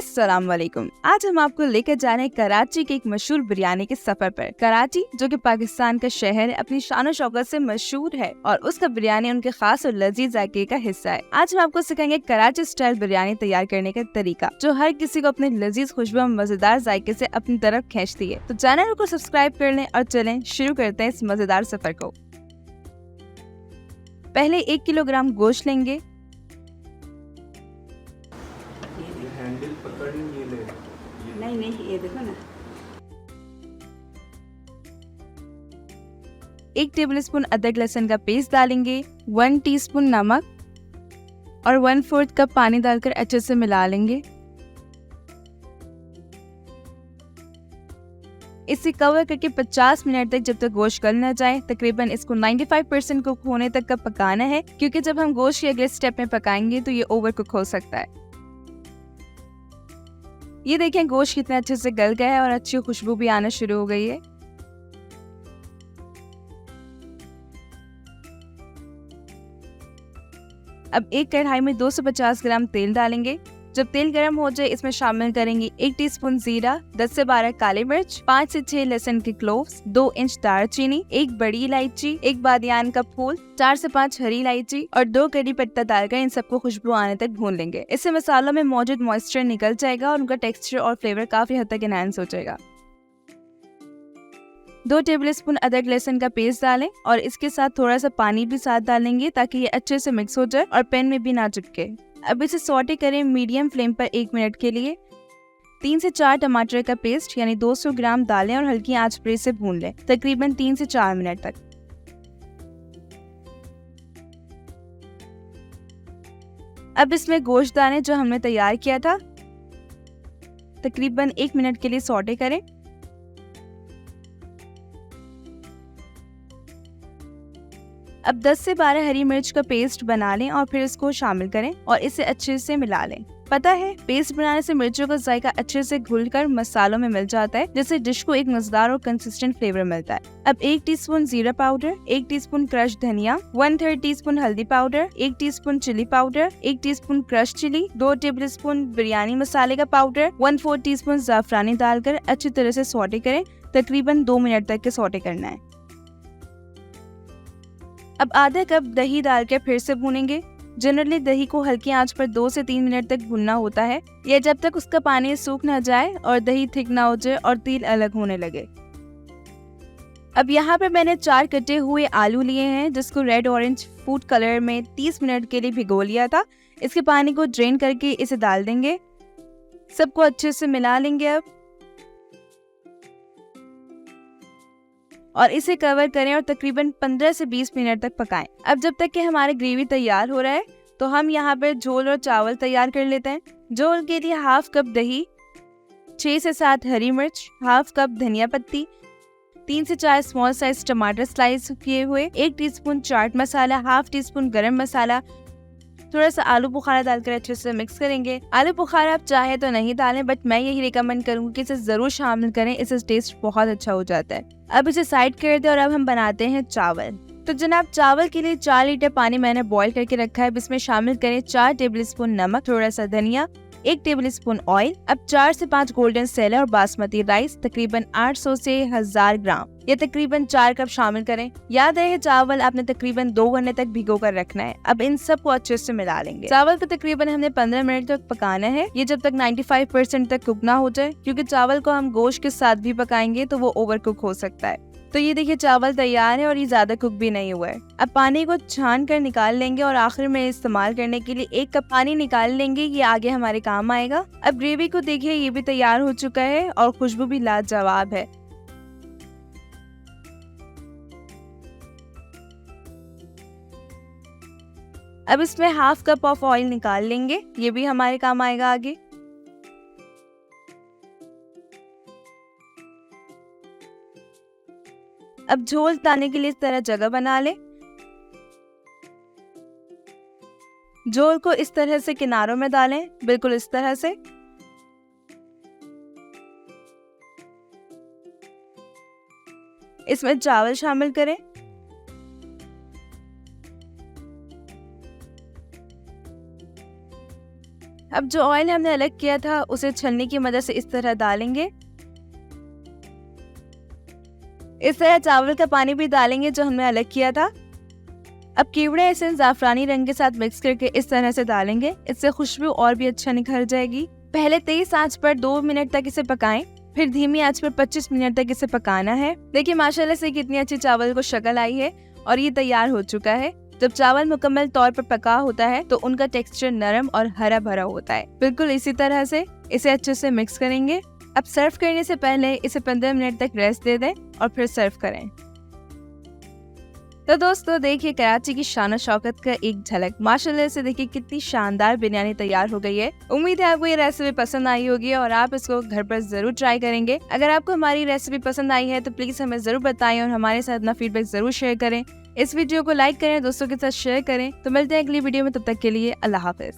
अस्सलाम वालेकुम। आज हम आपको लेकर जा रहे हैं कराची के एक मशहूर बिरयानी के सफर पर। कराची जो कि पाकिस्तान का शहर है, अपनी शान शौकत से मशहूर है और उसका बिरयानी उनके खास और लजीज जायके का हिस्सा है। आज हम आपको सिखाएंगे कराची स्टाइल बिरयानी तैयार करने का तरीका, जो हर किसी को अपने लजीज खुशबू और मजेदार जायके से अपनी तरफ खींचती है। तो चैनल को सब्सक्राइब कर लें और चलें शुरू करते हैं इस मजेदार सफर को। पहले 1 किलोग्राम गोश्त लेंगे। हैंडल पकड़ ये ले। नहीं, ये देखो ना। 1 टेबलस्पून अदरक लहसुन का पेस्ट डालेंगे, 1 टीस्पून नमक और 1/4 कप पानी डालकर अच्छे से मिला लेंगे। इसे कवर करके 50 मिनट तक, जब तक गोश्त गल न जाए, तकरीबन इसको 95% कुक होने तक का पकाना है, क्योंकि जब हम गोश्त के अगले स्टेप में पकाएंगे तो ये ओवर कुक हो सकता है। ये देखें गोश्त कितने अच्छे से गल गया है और अच्छी खुशबू भी आना शुरू हो गई है। अब एक कढ़ाई में 250 ग्राम तेल डालेंगे। जब तेल गर्म हो जाए, इसमें शामिल करेंगे 1 टीस्पून जीरा, 10 से 12 काली मिर्च, 5 से 6 लहसुन के क्लोव्स, 2 इंच दालचीनी, 1 बड़ी इलायची, 1 बादियान का फूल, 4 से 5 हरी इलायची और 2 कड़ी पत्ता डालकर इन सबको खुशबू आने तक भून लेंगे। इससे मसालों में मौजूद मॉइस्चर निकल जाएगा और उनका टेक्सचर और फ्लेवर काफी हद तक एनहांस हो जाएगा। 2 टेबलस्पून अदरक लहसुन का पेस्ट डालें और इसके साथ थोड़ा सा पानी भी साथ डालेंगे ताकि ये अच्छे से मिक्स हो जाए और पैन में भी ना चिपके। अब इसे सॉटे करें मीडियम फ्लेम पर 1 मिनट के लिए। 3 से 4 टमाटर का पेस्ट यानी 200 ग्राम डालें और हल्की आंच पर इसे भून लें, तकरीबन 3 से 4 मिनट तक। अब इसमें गोश्त डालें जो हमने तैयार किया था, तकरीबन 1 मिनट के लिए सॉटे करें। अब 10 से 12 हरी मिर्च का पेस्ट बना लें और फिर इसको शामिल करें और इसे अच्छे से मिला लें। पता है, पेस्ट बनाने से मिर्चों का जायका अच्छे से घुलकर मसालों में मिल जाता है, जिससे डिश को एक मजेदार और कंसिस्टेंट फ्लेवर मिलता है। अब 1 टीस्पून जीरा पाउडर, 1 टीस्पून क्रश धनिया, 1/3 टीस्पून हल्दी powder, 1 teaspoon chilli powder, 1 teaspoon crush chilli, 2 tablespoon biryani मसाले का पाउडर, 1/4 टीस्पून जाफरानी डालकर अच्छी तरह से सॉटे करें। तकरीबन 2 मिनट तक के सॉटे करना है। अब आधा कप दही डालकर फिर से भूनेंगे। जनरली दही को हल्की आंच पर 2 से 3 मिनट तक भूनना होता है, यह जब तक उसका पानी सूख न जाए और दही थिक ना हो जाए और तेल अलग होने लगे। अब यहाँ पे मैंने 4 कटे हुए आलू लिए हैं, जिसको रेड ऑरेंज फूड कलर में 30 मिनट के लिए भिगो लिया था। इसके पानी को ड्रेन करके इसे डाल देंगे। सबको अच्छे से मिला लेंगे अब और इसे कवर करें और तकरीबन 15 से 20 मिनट तक पकाएं। अब जब तक कि हमारे ग्रेवी तैयार हो रहा है, तो हम यहाँ पर झोल और चावल तैयार कर लेते हैं। झोल के लिए 1/2 कप दही, 6 से 7 हरी मिर्च, 1/2 कप धनिया पत्ती, 3 से 4 स्मॉल साइज टमाटर स्लाइस किए हुए, 1 टीस्पून चाट मसाला, 1/2 टीस्पून गरम मसाला, थोड़ा सा आलू बुखारा डालकर अच्छे से मिक्स करेंगे। आलू बुखारा आप चाहे तो नहीं डालें, बट मैं यही रिकमेंड करूंगी कि इसे जरूर शामिल करें, इससे टेस्ट बहुत अच्छा हो जाता है। अब इसे साइड कर दें और अब हम बनाते हैं चावल। तो जनाब, चावल के लिए 4 लीटर पानी मैंने बॉईल करके रखा है। अब इसमें शामिल करें 4 टेबलस्पून नमक, थोड़ा सा धनिया, 1 टेबलस्पून ऑयल। अब 4 से 5 गोल्डन सेलर और बासमती राइस, तकरीबन 800 से 1000 ग्राम, ये तकरीबन 4 कप शामिल करें। याद रहे, चावल आपने तकरीबन 2 घंटे तक भिगो कर रखना है। अब इन सब को अच्छे से मिला लेंगे। चावल को तकरीबन हमने 15 मिनट तक पकाना है, ये जब तक 95% तक कुक ना हो जाए, क्योंकि चावल को हम गोश्त के साथ भी पकाएंगे तो वो ओवर कुक हो सकता है। तो ये देखिए चावल तैयार है और ये ज्यादा कुक भी नहीं हुआ है। अब पानी को छान कर निकाल लेंगे और आखिर में इस्तेमाल करने के लिए 1 कप पानी निकाल लेंगे, ये आगे हमारे काम आएगा। अब ग्रेवी को देखिए, ये भी तैयार हो चुका है और खुशबू भी लाजवाब है। अब इसमें 1/2 कप ऑफ ऑयल निकाल लेंगे, ये भी हमारे काम आएगा आगे। अब झोल डालने के लिए इस तरह जगह बना ले। झोल को इस तरह से किनारों में डालें, बिल्कुल इस तरह से। इसमें चावल शामिल करें। अब जो ऑयल हमने अलग किया था उसे छलनी की मदद से इस तरह डालेंगे। इस तरह चावल का पानी भी डालेंगे जो हमने अलग किया था। अब कीवड़े एसेंस जाफरानी रंग के साथ मिक्स करके इस तरह से डालेंगे, इससे खुशबू और भी अच्छा निखर जाएगी। पहले तेज आंच पर 2 मिनट तक इसे पकाएं, फिर धीमी आंच पर 25 मिनट तक इसे पकाना है। देखिए माशाल्लाह से कितनी अच्छी चावल को शक्ल आई है और ये तैयार हो चुका है। जब चावल मुकम्मल तौर पर पका होता है तो उनका टेक्सचर नरम और हरा भरा होता है। बिल्कुल इसी तरह से इसे अच्छे से मिक्स करेंगे। अब सर्व करने से पहले इसे 15 मिनट तक रेस्ट दे दें और फिर सर्व करें। तो दोस्तों देखिए कराची की शान और शौकत का एक झलक। माशाल्लाह से देखिए कितनी शानदार बिरयानी तैयार हो गई है। उम्मीद है आपको ये रेसिपी पसंद आई होगी और आप इसको घर पर जरूर ट्राई करेंगे। अगर आपको हमारी रेसिपी पसंद आई है तो प्लीज हमें जरूर बताएं और हमारे साथ अपना फीडबैक जरूर शेयर करें। इस वीडियो को लाइक करें, दोस्तों के साथ शेयर करें। तो मिलते हैं अगली वीडियो में, तब तक के लिए अल्लाह हाफिज।